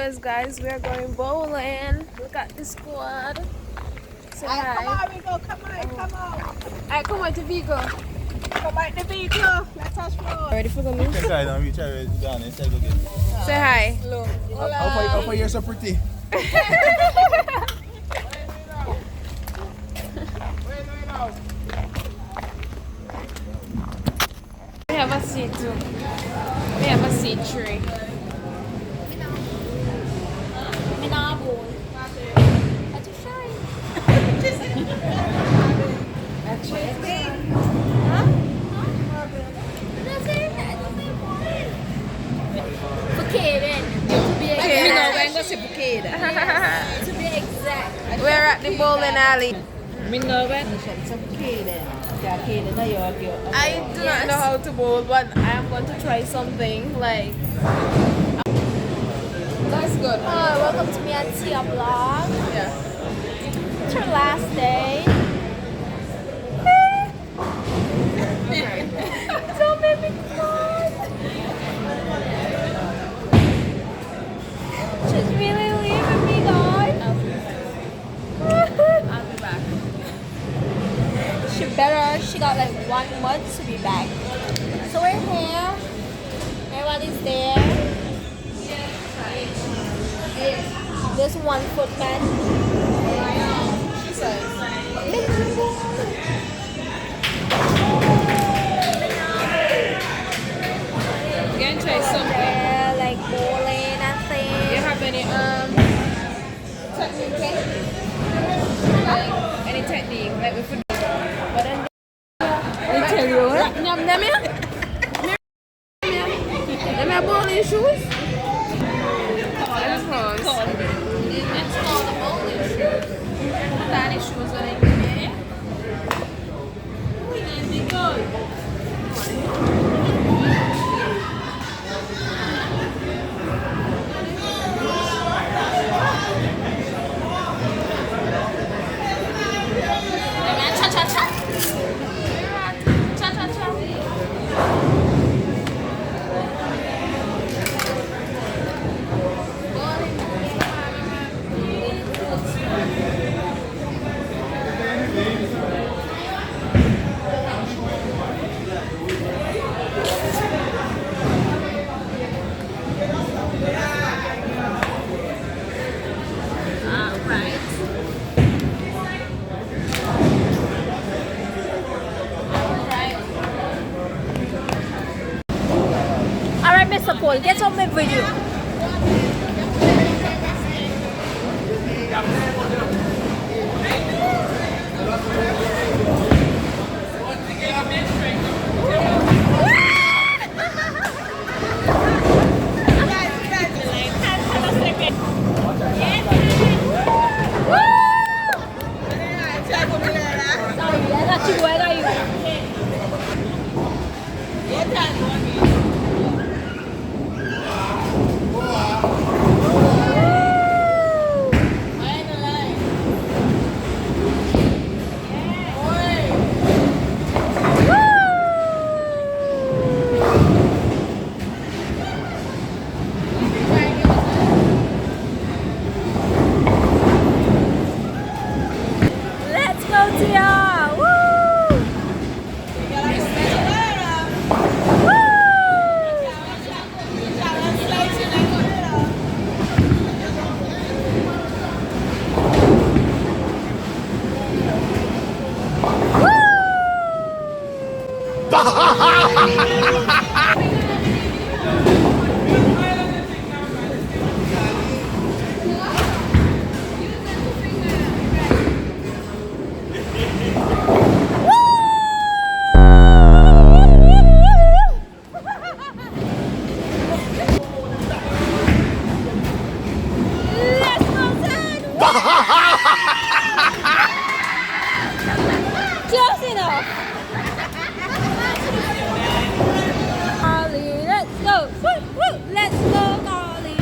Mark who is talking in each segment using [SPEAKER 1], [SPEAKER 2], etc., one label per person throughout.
[SPEAKER 1] viewers, guys, we are going bowling. Look at the squad. Say hi.
[SPEAKER 2] Come on, Vigo, come on.
[SPEAKER 1] Alright, come on to Vigo.
[SPEAKER 2] Come on, the Vigo. Let us roll.
[SPEAKER 1] Ready for the move?
[SPEAKER 3] Check out and reach out down and say go get.
[SPEAKER 1] Say hi.
[SPEAKER 2] Hello.
[SPEAKER 3] How far you're so pretty?
[SPEAKER 1] We have a seat too. We have a seat tree.
[SPEAKER 2] To be exact.
[SPEAKER 1] We're at the bowling alley. I do not know how to bowl, but I am going to try something like. That's good.
[SPEAKER 4] Welcome to me at Tia Vlog.
[SPEAKER 1] Yeah.
[SPEAKER 4] It's our last day. Don't make me cry. She's really leaving me, guys.
[SPEAKER 1] I'll be back.
[SPEAKER 4] She better. She got like 1 month to be back. So we're here. Everybody's there. This 1 foot man.
[SPEAKER 1] She says. We're gonna try something.
[SPEAKER 4] There, like bowling and
[SPEAKER 1] Do
[SPEAKER 4] things.
[SPEAKER 1] you have any technique? Like any technique, like with football? But then I tell you what. Them here bowling shoes. Let's call the bowling shoes. Tiny shoes when I get here.
[SPEAKER 4] Alright, Mr. Paul, get on my video. Let's go, Tia! Woo! Let's go, Zen! Close enough. Carly, let's go. Woo, woo. Let's go, Carly.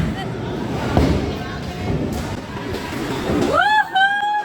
[SPEAKER 4] Woohoo!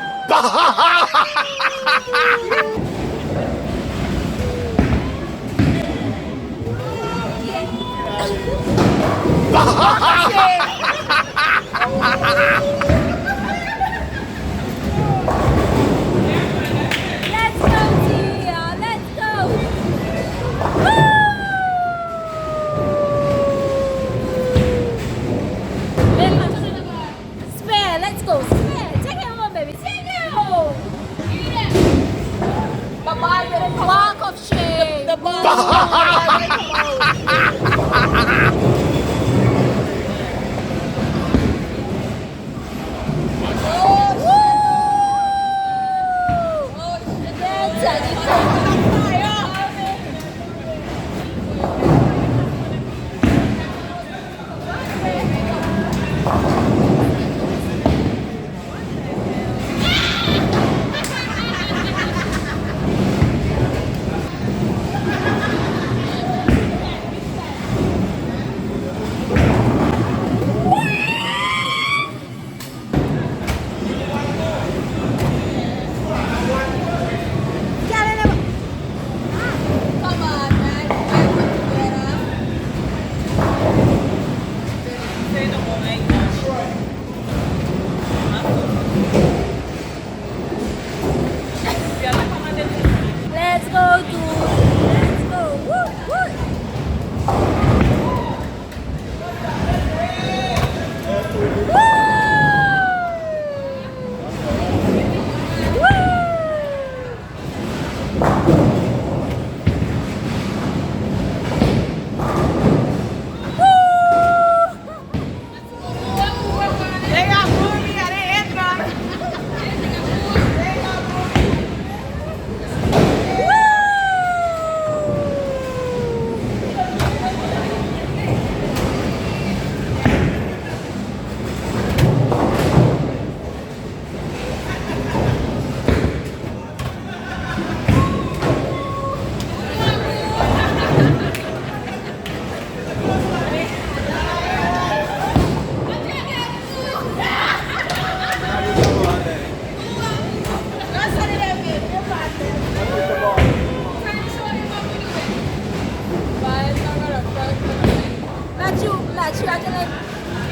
[SPEAKER 4] that she had to like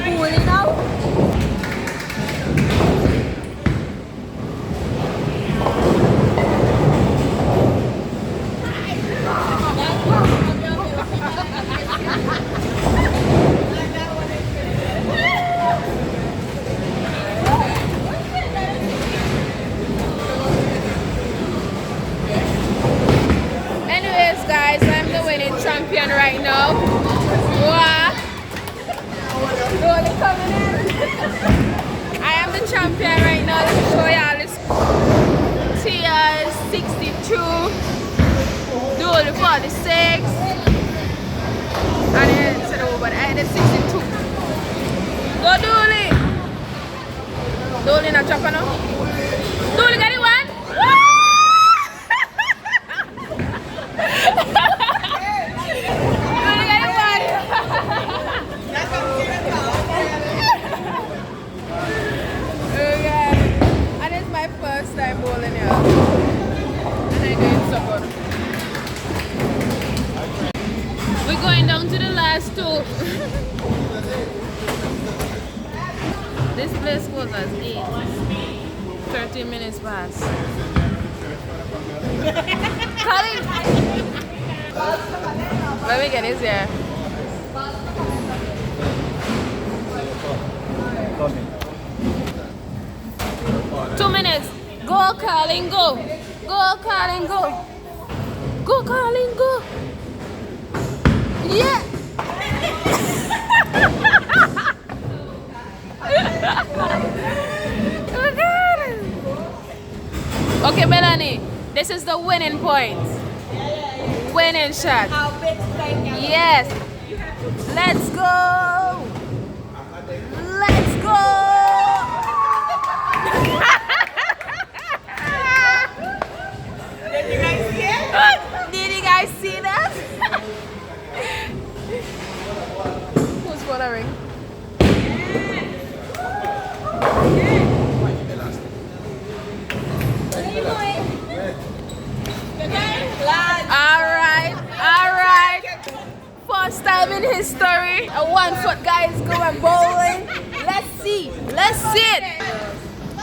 [SPEAKER 4] pull it out.
[SPEAKER 1] Anyways, guys, I'm the winning champion right now. Wow. Dolly coming in. I am the champion right now. Let me show y'all this. Tia is 62. Dolly 46. And then to the over there, the 62. Go Dolly. Dolly not chopping now. Dolly got it one. First time bowling here, and I doing so good. We're going down to the last two. This place was at 8. 30 minutes past. Colin! Let me get this here.
[SPEAKER 3] Coming.
[SPEAKER 1] 2 minutes. Go, Colin, go. Go, Colin, go. Go, Colin, go. Yeah. Okay, Melanie, this is the winning point. Winning shot. Yes. Let's go. Let's go. Did you guys see that? Who's following? Alright. First time in history, a 1 foot guy is going bowling. Let's see it.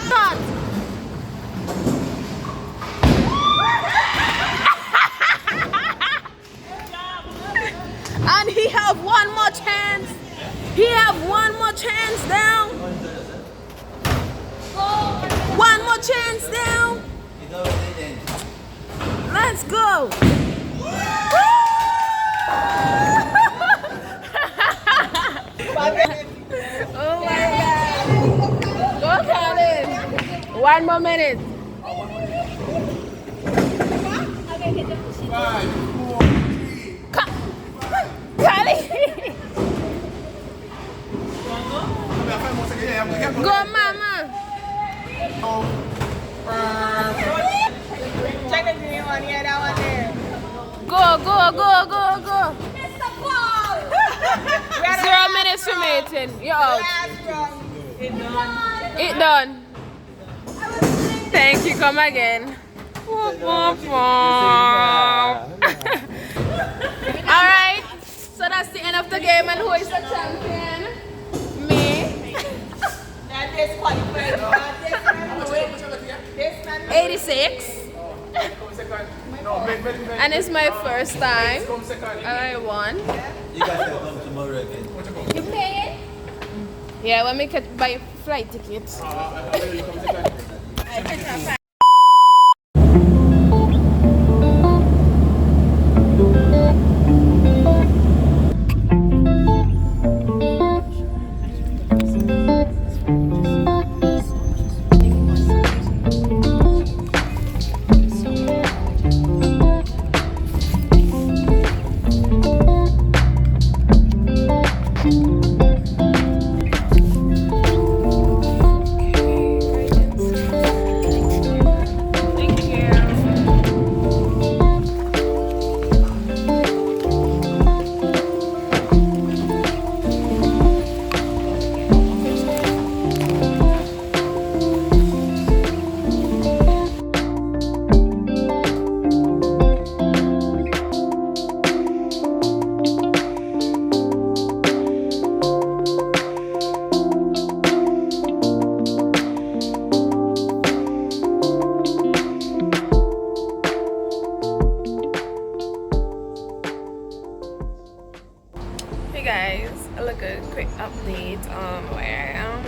[SPEAKER 1] Start. And he have one more chance. He have one more chance down. One more chance down. Let's go. Oh my God. Go, Colin. 1 more minute.
[SPEAKER 3] 5, 4, 3.
[SPEAKER 1] Colin. Go, Mama.
[SPEAKER 2] Check the green one, yeah, that one there.
[SPEAKER 1] Go. 0 minutes remaining. You're out.
[SPEAKER 2] Last round.
[SPEAKER 1] It done. Thank you. Come again. Alright. So that's the end of the game. And who is the champion? Me.
[SPEAKER 2] And this qualified. This man
[SPEAKER 1] 86. And it's my first time. And I won.
[SPEAKER 3] You guys can come tomorrow again.
[SPEAKER 1] You paid? Yeah, when we could buy flight tickets. Look, a quick update on where I am.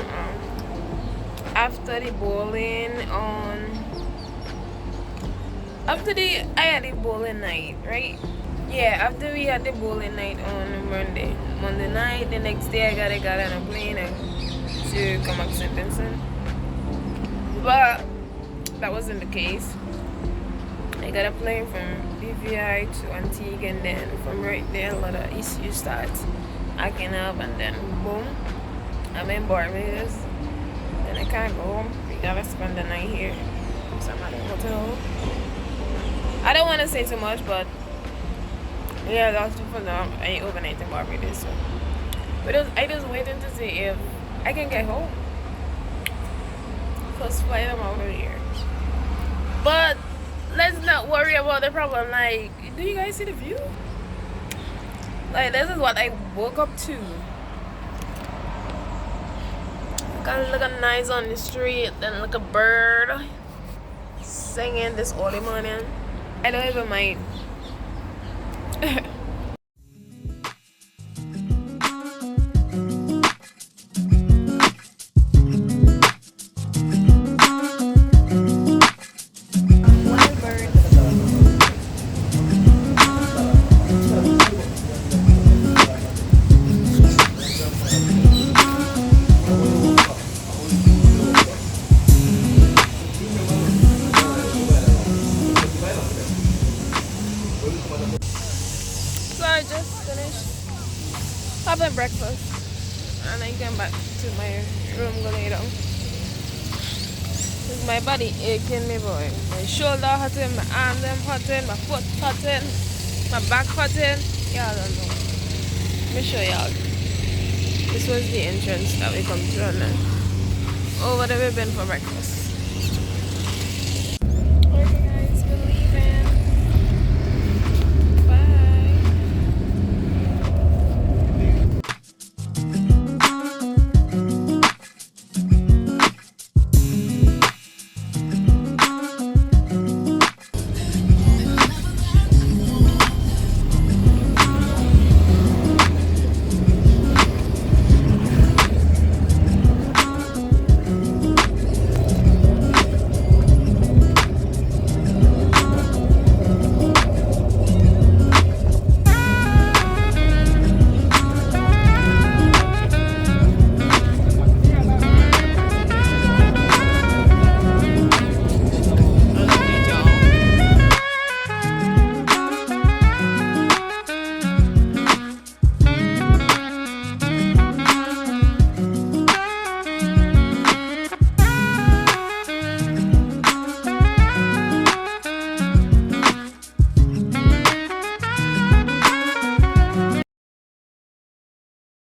[SPEAKER 1] After the bowling I had the bowling night, right? Yeah, after we had the bowling night on Monday night, the next day I gotta get on a plane to come back to St. Vincent. But that wasn't the case. I got a plane from BVI to Antigua, and then from right there a lot of issues start acting up, and then boom, I'm in Barbados. Then I can't go home. We gotta spend the night here. So I'm at a hotel. I don't want to say too much, but yeah, that's for now. I ain't overnight in Barbados. So. But I just waiting to see if I can get home. First flight I'm out of here. But let's not worry about the problem. Like, do you guys see the view? Like, this is what I woke up to. Look at nice on the street, then look a bird singing this early morning. I don't even mind. So I just finished having breakfast and I came back to my room to lay down. Cause my body aching me, boy. My shoulder hurting, my arm them hurting, my foot hurting, my back hurting. Y'all don't know. Let me show y'all. This was the entrance that we come through, and over there we've been for breakfast.